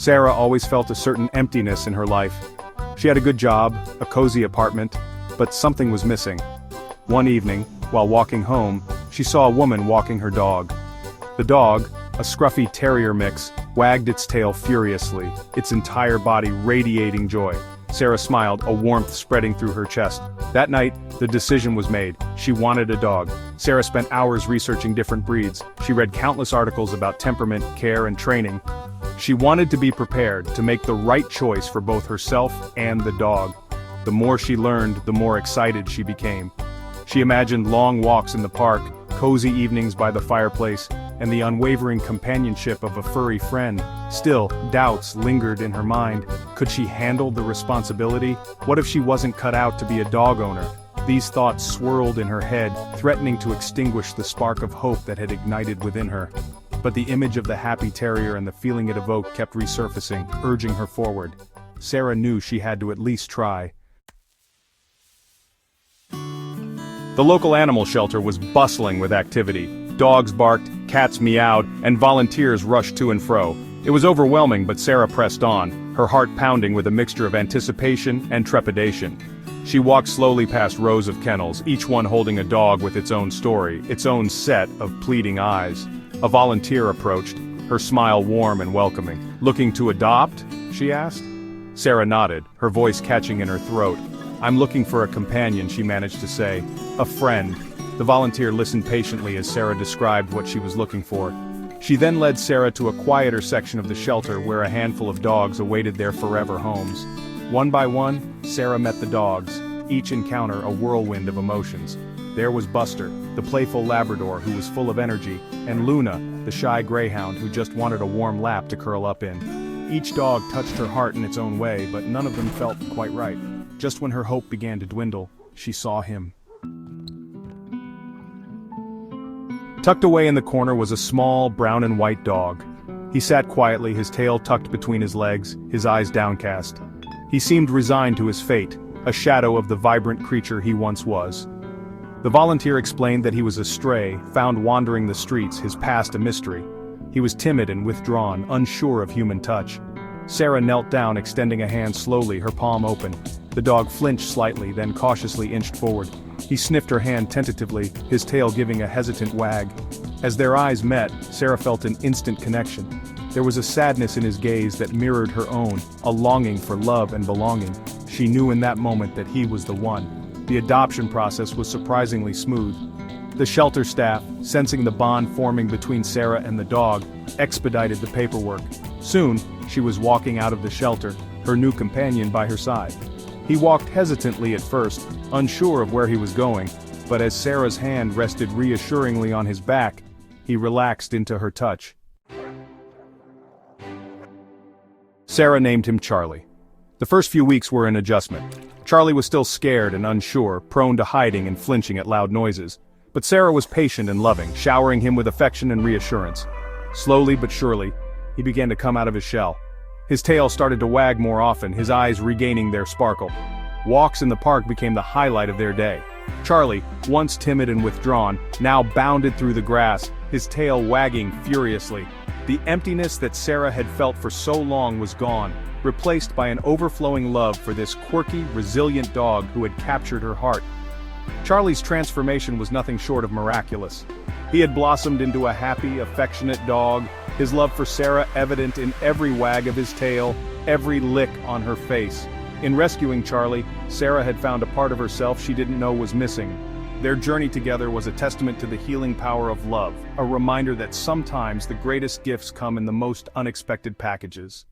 Sarah always felt a certain emptiness in her life. She had a good job, a cozy apartment, but something was missing. One evening, while walking home, she saw a woman walking her dog. The dog, a scruffy terrier mix, wagged its tail furiously, its entire body radiating joy. Sarah smiled, a warmth spreading through her chest. That night, the decision was made. She wanted a dog. Sarah spent hours researching different breeds. She read countless articles about temperament, care, and training. She wanted to be prepared to make the right choice for both herself and the dog. The more she learned, the more excited she became. She imagined long walks in the park, cozy evenings by the fireplace, and the unwavering companionship of a furry friend. Still, doubts lingered in her mind. Could she handle the responsibility? What if she wasn't cut out to be a dog owner? These thoughts swirled in her head, threatening to extinguish the spark of hope that had ignited within her. But the image of the happy terrier and the feeling it evoked kept resurfacing, urging her forward. Sarah knew she had to at least try. The local animal shelter was bustling with activity. Dogs barked, cats meowed, and volunteers rushed to and fro. It was overwhelming, but Sarah pressed on, her heart pounding with a mixture of anticipation and trepidation. She walked slowly past rows of kennels, each one holding a dog with its own story, its own set of pleading eyes. A volunteer approached, her smile warm and welcoming. "Looking to adopt?" she asked. Sarah nodded, her voice catching in her throat. "I'm looking for a companion," she managed to say. "A friend." The volunteer listened patiently as Sarah described what she was looking for. She then led Sarah to a quieter section of the shelter where a handful of dogs awaited their forever homes. One by one, Sarah met the dogs, each encounter a whirlwind of emotions. There was Buster, the playful Labrador who was full of energy, and Luna, the shy greyhound who just wanted a warm lap to curl up in. Each dog touched her heart in its own way, but none of them felt quite right. Just when her hope began to dwindle, she saw him. Tucked away in the corner was a small, brown and white dog. He sat quietly, his tail tucked between his legs, his eyes downcast. He seemed resigned to his fate, a shadow of the vibrant creature he once was. The volunteer explained that he was a stray, found wandering the streets, his past a mystery. He was timid and withdrawn, unsure of human touch. Sarah knelt down, extending a hand slowly, her palm open. The dog flinched slightly, then cautiously inched forward. He sniffed her hand tentatively, his tail giving a hesitant wag. As their eyes met, Sarah felt an instant connection. There was a sadness in his gaze that mirrored her own, a longing for love and belonging. She knew in that moment that he was the one. The adoption process was surprisingly smooth. The shelter staff, sensing the bond forming between Sarah and the dog, expedited the paperwork. Soon, she was walking out of the shelter, her new companion by her side. He walked hesitantly at first, unsure of where he was going, but as Sarah's hand rested reassuringly on his back, he relaxed into her touch. Sarah named him Charlie. The first few weeks were an adjustment. Charlie was still scared and unsure, prone to hiding and flinching at loud noises. But Sarah was patient and loving, showering him with affection and reassurance. Slowly but surely, he began to come out of his shell. His tail started to wag more often, his eyes regaining their sparkle. Walks in the park became the highlight of their day. Charlie, once timid and withdrawn, now bounded through the grass, his tail wagging furiously. The emptiness that Sarah had felt for so long was gone, replaced by an overflowing love for this quirky, resilient dog who had captured her heart. Charlie's transformation was nothing short of miraculous. He had blossomed into a happy, affectionate dog, his love for Sarah evident in every wag of his tail, every lick on her face. In rescuing Charlie, Sarah had found a part of herself she didn't know was missing. Their journey together was a testament to the healing power of love, a reminder that sometimes the greatest gifts come in the most unexpected packages.